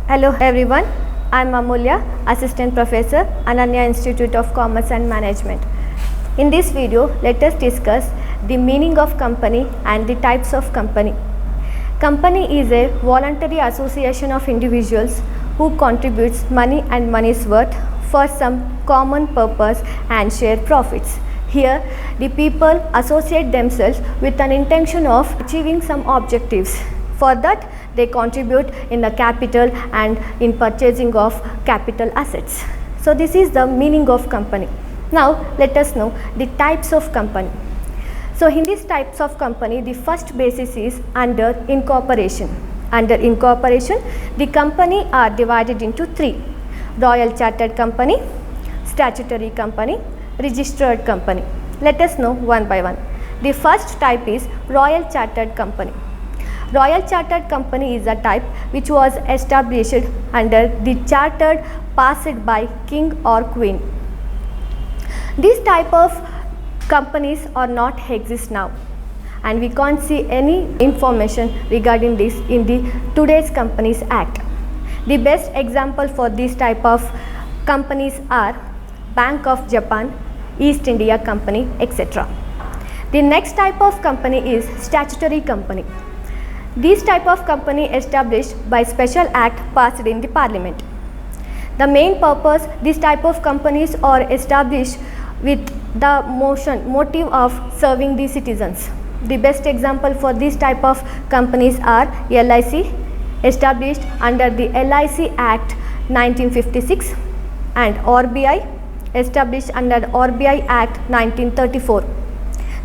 Hello everyone, I am Amulya, Assistant Professor, Ananya Institute of Commerce and Management. In this video, let us discuss the meaning of company and the types of company. Company is a voluntary association of individuals who contributes money and money's worth for some common purpose and share profits. Here, the people associate themselves with an intention of achieving some objectives. For that, they contribute in the capital and in purchasing of capital assets. So this is the meaning of company. Now let us know the types of company. So in these types of company, the first basis is under incorporation. Under incorporation, the company are divided into three: Royal Chartered Company, Statutory Company, Registered Company. Let us know one by one. The first type is Royal Chartered Company. Royal Chartered Company is a type which was established under the chartered passed by king or queen. This type of companies are not exist now, and we can't see any information regarding this in the today's Companies Act. The best example for this type of companies are Bank of Japan, East India Company, etc. The next type of company is Statutory Company. This type of company established by special act passed in the parliament. The main purpose, this type of companies are established with the motive of serving the citizens. The best example for this type of companies are LIC, established under the LIC Act 1956, and RBI, established under RBI Act 1934.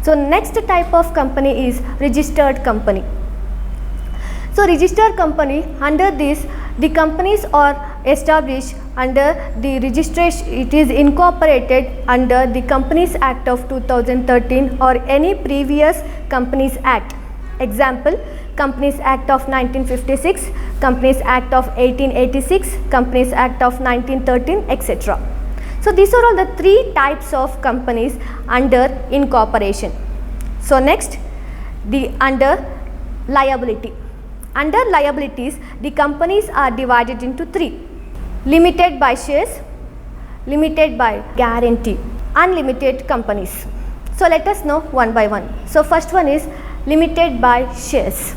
So next type of company is Registered Company. So registered company, under this the companies are established under the registration, it is incorporated under the Companies Act of 2013 or any previous Companies Act. Example, Companies Act of 1956, Companies Act of 1886, Companies Act of 1913, etc. So these are all the three types of companies under incorporation. So next, the under liability. Under liabilities, the companies are divided into three: limited by shares, limited by guarantee, unlimited companies. So let us know one by one. So first one is limited by shares.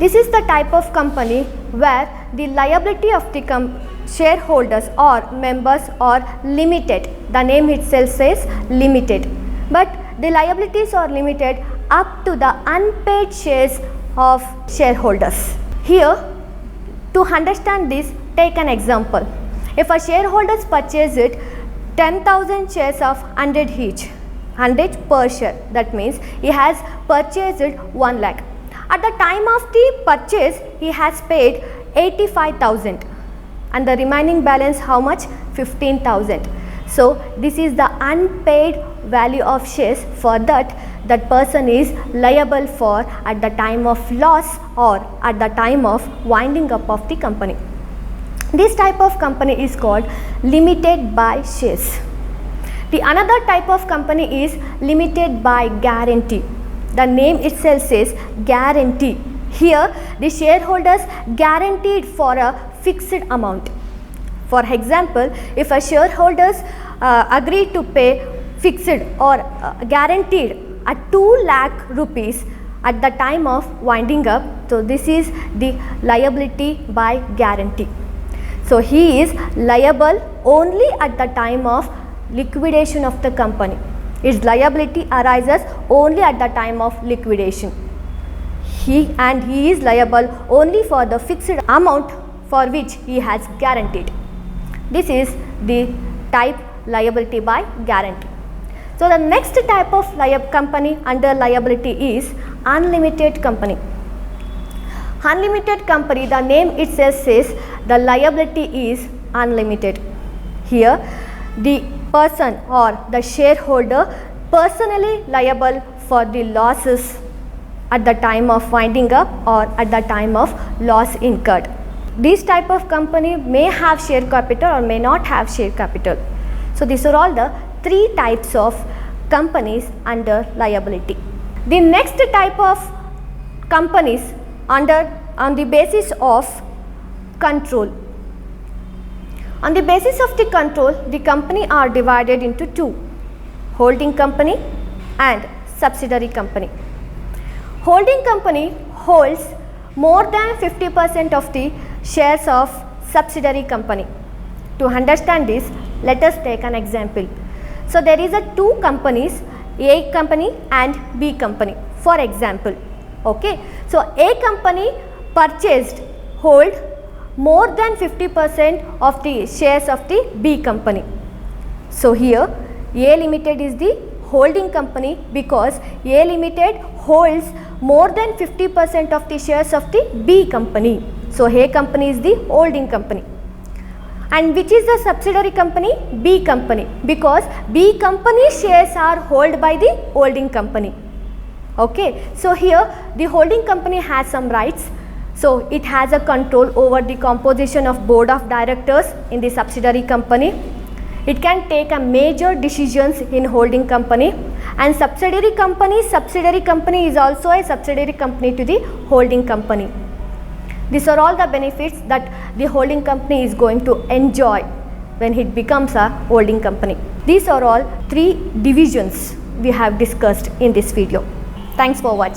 This is the type of company where the liability of the shareholders or members are limited. The name itself says limited, but the liabilities are limited up to the unpaid shares of shareholders. Here, to understand this, take an example. If a shareholders purchased 10,000 shares of 100 each, 100 per share, that means he has purchased 1 lakh. At the time of the purchase, he has paid 85,000, and the remaining balance how much? 15,000. So this is the unpaid value of shares. For that person is liable for at the time of loss or at the time of winding up of the company. This type of company is called limited by shares. The another type of company is limited by guarantee. The name itself says guarantee. Here the shareholders guaranteed for a fixed amount. For example, if a shareholders agree to pay fixed or guaranteed at 2 lakh rupees at the time of winding up, so this is the liability by guarantee. So he is liable only at the time of liquidation of the company. His liability arises only at the time of liquidation. He is liable only for the fixed amount for which he has guaranteed. This is the type liability by guarantee. So the next type of company under liability is unlimited company. Unlimited company, the name itself says the liability is unlimited. Here the person or the shareholder personally liable for the losses at the time of winding up or at the time of loss incurred. This type of company may have share capital or may not have share capital. So these are all the three types of companies under liability. The next type of companies on the basis of control. On the basis of the control, the company are divided into two: holding company and subsidiary company. Holding company holds more than 50% of the shares of subsidiary company. To understand this, let us take an example. So there is a two companies, A company and B company, for example. Okay, so A company purchased, hold more than 50% of the shares of the B company. So here A Limited is the holding company because A Limited holds more than 50% of the shares of the B company. So A company is the holding company. And which is the subsidiary company? B company, because B company shares are held by the holding company. Okay, so here the holding company has some rights. So it has a control over the composition of board of directors in the subsidiary company. It can take a major decisions in holding company, and subsidiary company is also a subsidiary company to the holding company. These are all the benefits that the holding company is going to enjoy when it becomes a holding company. These are all three divisions we have discussed in this video. Thanks for watching.